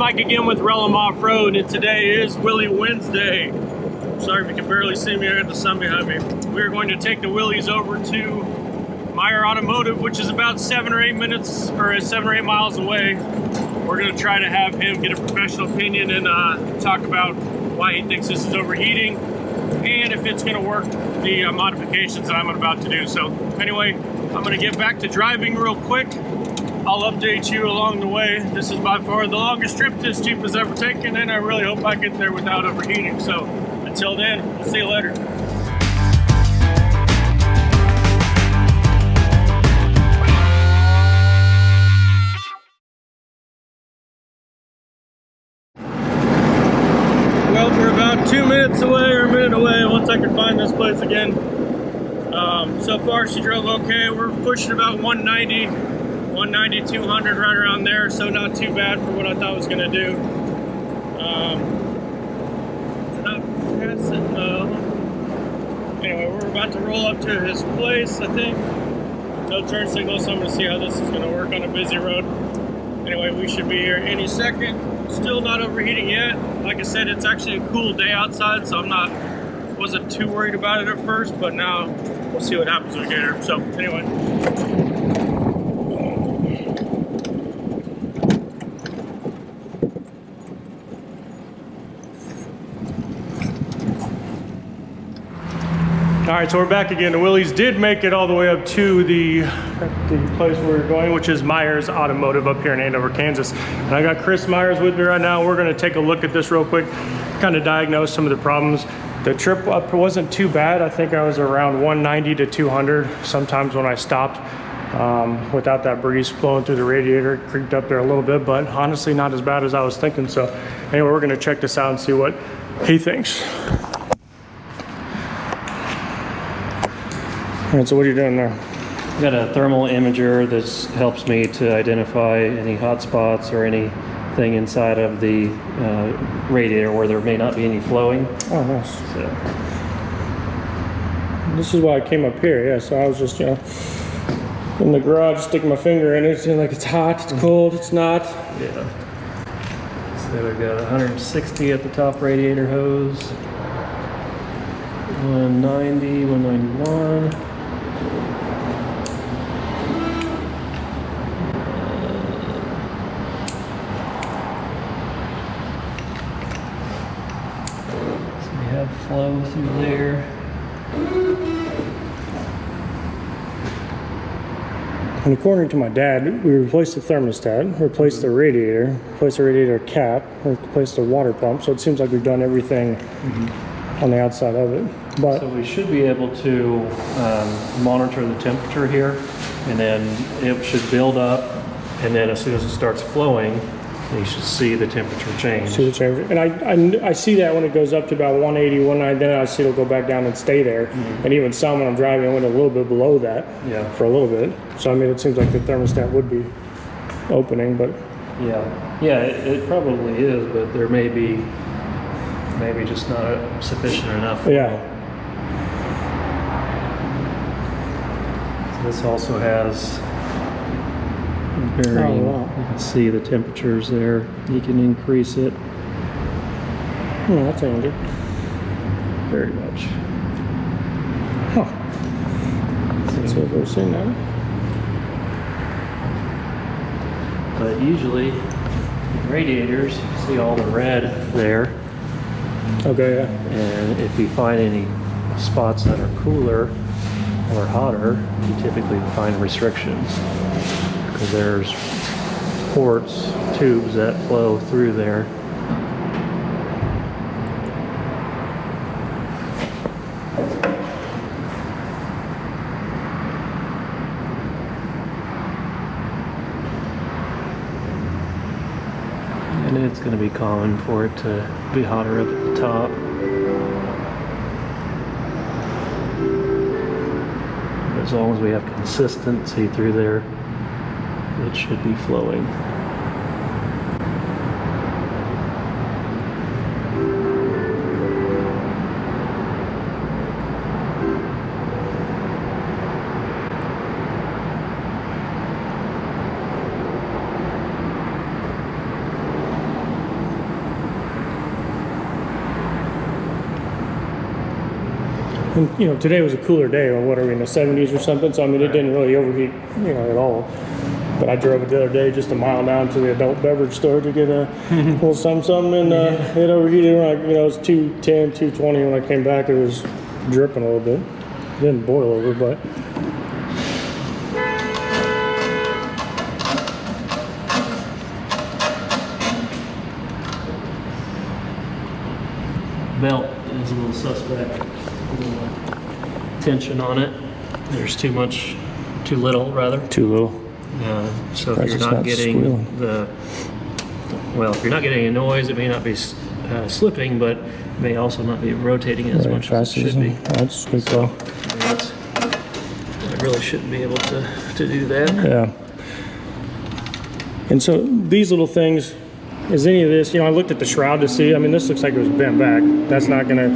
back again with Rellim Off-Road, and today is Willy Wednesday. Sorry if you can barely see me, I got the sun behind me. We're going to take the Willys over to Myers Automotive, which is about 7 or 8 miles away. We're going to try to have him get a professional opinion and talk about why he thinks this is overheating and if it's going to work the modifications that I'm about to do. So anyway, I'm going to get back to driving real quick. I'll update you along the way. This is by far the longest trip this Jeep has ever taken, and I really hope I get there without overheating. So until then, we'll see you later. Well, we're about 2 minutes away or a minute away once I can find this place again. So far she drove okay. We're pushing about 190, 200, right around there, so not too bad for what I thought I was gonna do. Not passing though. Anyway, we're about to roll up to his place, I think. No turn signal, so I'm gonna see how this is gonna work on a busy road. Anyway, we should be here any second. Still not overheating yet. Like I said, it's actually a cool day outside, so wasn't too worried about it at first, but now we'll see what happens when we get here. So anyway. All right, so we're back again. The Willys did make it all the way up to the place where we're going, which is Myers Automotive up here in Andover, Kansas. And I got Cris Myers with me right now. We're gonna take a look at this real quick, kind of diagnose some of the problems. The trip up wasn't too bad. I think I was around 190 to 200 sometimes when I stopped without that breeze flowing through the radiator. It creeped up there a little bit, but honestly not as bad as I was thinking. So anyway, we're gonna check this out and see what he thinks. All right, so what are you doing there? I've got a thermal imager that helps me to identify any hot spots or anything inside of the radiator where there may not be any flowing. Oh, nice. So this is why I came up here. Yeah, so I was just, in the garage, sticking my finger in it, seeing like it's hot, it's cold, it's not. yeah. So we've got 160 at the top radiator hose, 190, 191. Flow through there. And according to my dad, we replaced the thermostat, replaced the radiator, replaced the radiator cap, replaced the water pump. So it seems like we've done everything on the outside of it. But so we should be able to monitor the temperature here, and then it should build up, and then as soon as it starts flowing, you should see the temperature change. See the change. And I see that when it goes up to about 180, 190, then I see it'll go back down and stay there. And even some when I'm driving, I went a little bit below that for a little bit. So I mean, it seems like the thermostat would be opening, but. Yeah, it probably is, but there may be maybe just not sufficient enough. Yeah. So this also has varying, you can see the temperatures there. You can increase it. Oh, that's handy. Very much. Huh. Let's see if we've seen that. But usually, radiators, you see all the red there. Okay, yeah. And if you find any spots that are cooler or hotter, you typically find restrictions. Because there's ports, tubes that flow through there. And it's going to be common for it to be hotter up at the top. As long as we have consistency through there, it should be flowing. And, you know, today was a cooler day, or what are we, in the 70s or something? So, I mean, it didn't really overheat, you know, at all. But I drove it the other day just a mile down to the adult beverage store to get a little something, and it overheated around, you know, it was 210, 220. When I came back, it was dripping a little bit. It didn't boil over, but. Belt is a little suspect. A little tension on it. There's too little rather. Too little. So if you're not getting if you're not getting any noise, it may not be slipping, but it may also not be rotating as much as it should be. That's good call. I really shouldn't be able to do that. Yeah. And so these little things, is any of this, you know, I looked at the shroud to see, I mean, this looks like it was bent back. That's not gonna,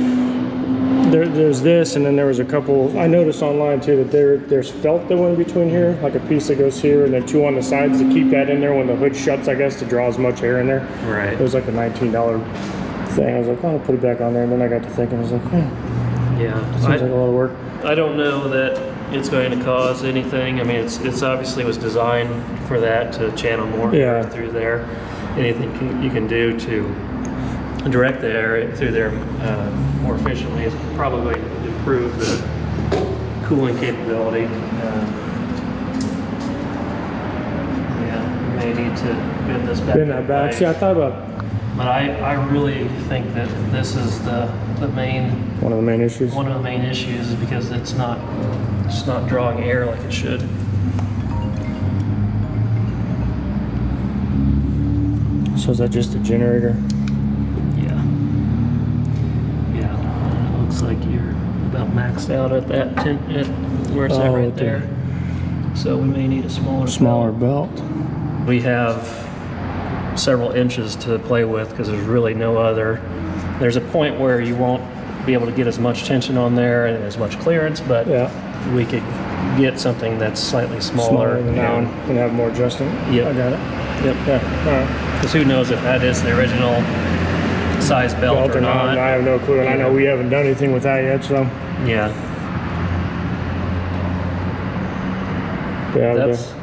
there's this, and then there was a couple, I noticed online too that there's felt that went between here, like a piece that goes here, and then two on the sides to keep that in there when the hood shuts, I guess, to draw as much air in there. Right. It was like a $19 thing. I was like, oh, I'll put it back on there, and then I got to thinking, I was like, yeah. Seems like a lot of work. I don't know that it's going to cause anything. I mean, it's obviously was designed for that, to channel more air through there. Anything you can do to direct the air through there more efficiently is probably improve the cooling capability. May need to bend this back. Bend that back. See, I thought about. But I really think that this is the main. One of the main issues. One of the main issues is because it's not drawing air like it should. So is that just a generator? Yeah. It looks like you're about maxed out at that where it's at right there. So we may need a smaller belt. We have several inches to play with because there's really no other. There's a point where you won't be able to get as much tension on there and as much clearance, but we could get something that's slightly smaller than that one and have more adjusting. Yep. I got it. Yep. Yeah. All right. Because who knows if that is the original size belt or not. I have no clue, and I know we haven't done anything with that yet, so. Yeah.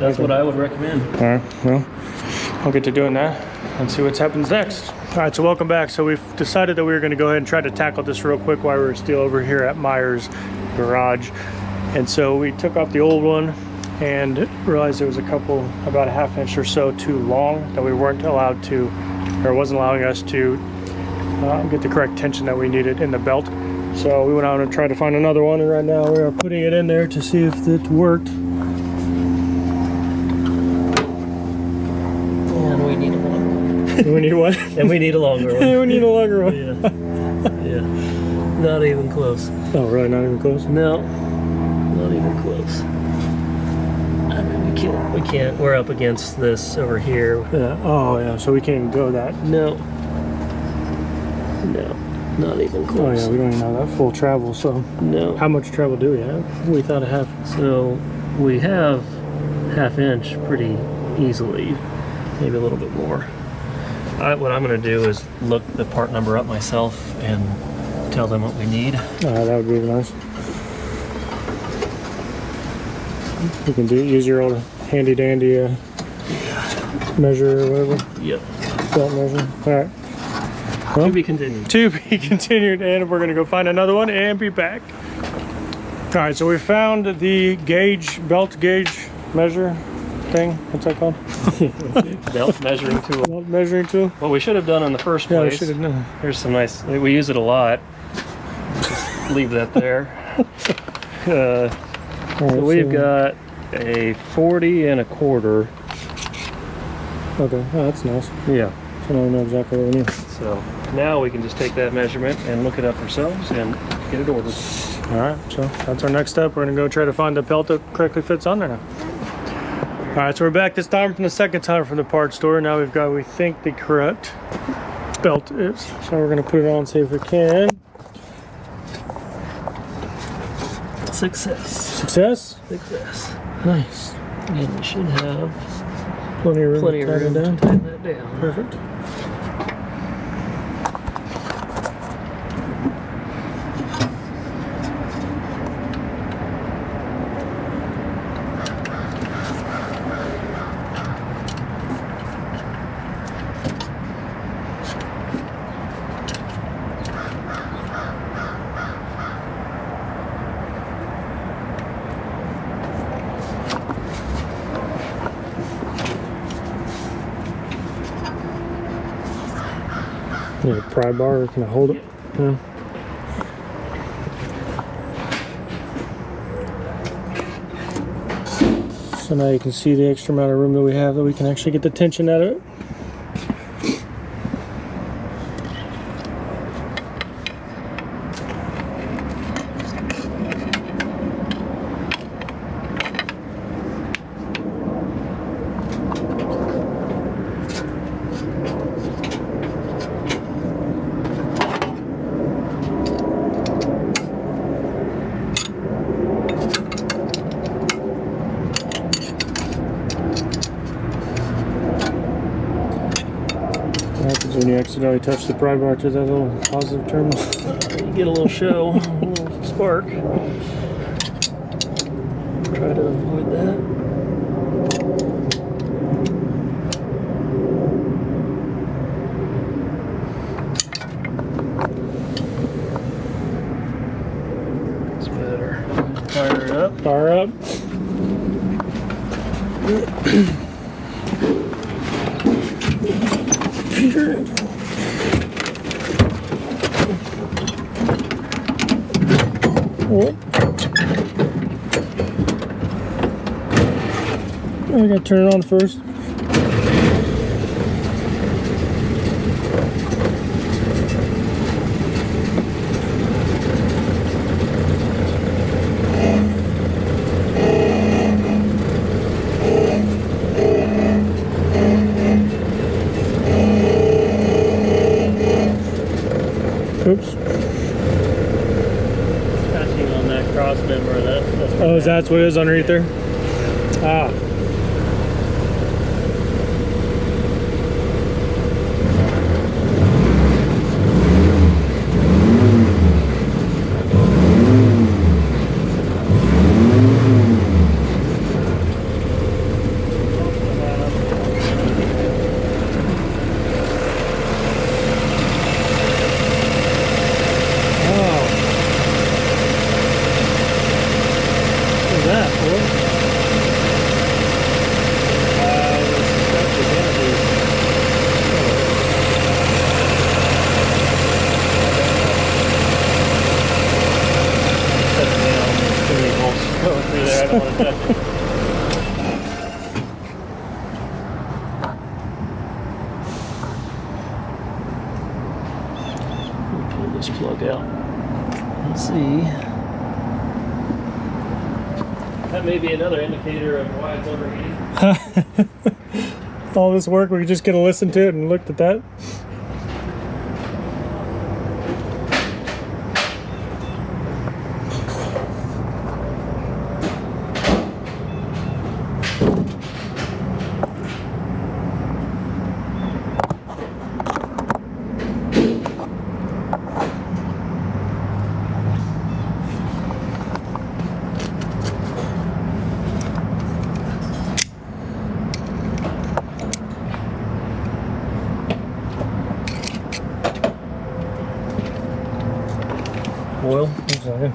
That's what I would recommend. All right, well, I'll get to doing that and see what happens next. All right, so welcome back. So we've decided that we were going to go ahead and try to tackle this real quick while we were still over here at Myers garage. And so we took off the old one and realized there was a couple, about a ½ inch or so too long, that we weren't allowed to, or wasn't allowing us to get the correct tension that we needed in the belt. So we went out and tried to find another one, and right now we are putting it in there to see if it worked. And we need a longer one. We need what? And we need a longer one. We need a longer one. Yeah. Not even close. Oh, really? Not even close? No, not even close. I mean, we can't. We're up against this over here. Yeah. Oh, yeah. So we can't even go that. No, not even close. Oh, yeah. We don't even have that full travel. So no. How much travel do we have? We thought a half. So we have ½ inch pretty easily, maybe a little bit more. What I'm going to do is look the part number up myself and tell them what we need. That would be nice. You can use your old handy dandy measure or whatever. Yep. Belt measure. All right. Well, to be continued. To be continued, and we're going to go find another one and be back. All right, so we found the belt gauge measure thing. What's that called? Belt measuring tool. Belt measuring tool. What we should have done in the first place. Yeah, we should have done. Here's some nice. We use it a lot. Just leave that there. So we've got a 40 1/4. Okay, oh, that's nice. Yeah. So now we know exactly what we need. So now we can just take that measurement and look it up ourselves and get it ordered. All right, so that's our next step. We're gonna go try to find the belt that correctly fits on there now. All right, so we're back this time from the second time from the parts store. Now we've got, we think, the correct belt is. So we're gonna put it on and see if we can. Success. Success? Success. Nice. And we should have Plenty of room to tighten that down. Perfect. Yeah, pry bar, can I hold it? Yeah. So now you can see the extra amount of room that we have, that we can actually get the tension out of it. What happens when you accidentally touch the pry bar to that little positive terminal? You get a little show, a little spark. Try to avoid that. It's better. Fire it up. Fire up. Oh. I gotta turn it on first. Oops. Catching on that cross member. That's Oh, that's what it is underneath there? Ah. Pull this plug out. Let's see. That may be another indicator of why it's overheating. All this work, we just could have listened to it and looked at that. Oil. One second.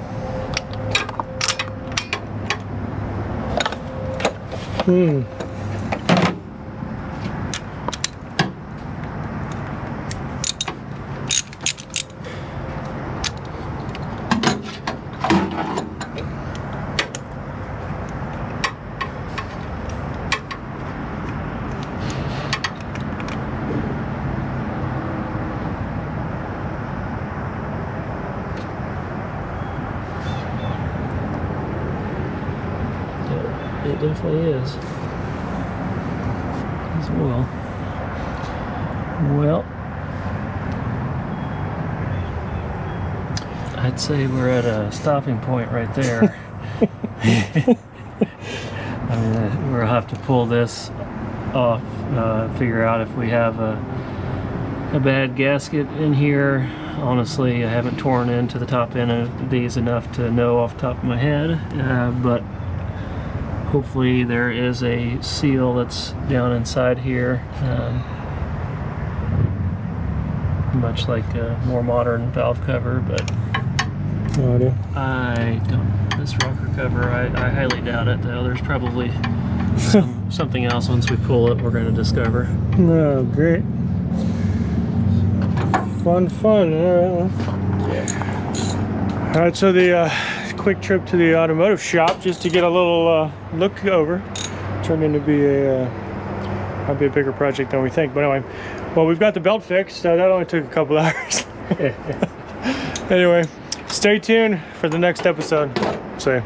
It definitely is. As well. Well, I'd say we're at a stopping point right there. I mean, we'll have to pull this off, figure out if we have a bad gasket in here. Honestly, I haven't torn into the top end of these enough to know off the top of my head, but hopefully there is a seal that's down inside here, much like a more modern valve cover, but No idea. I don't. This rocker cover, I highly doubt it, though. There's probably something else once we pull it we're going to discover. No, great. Fun. All right. All right. So the quick trip to the automotive shop just to get a little look over turned into be might be a bigger project than we think. But anyway, well, we've got the belt fixed, so that only took a couple hours. Anyway, stay tuned for the next episode. See ya.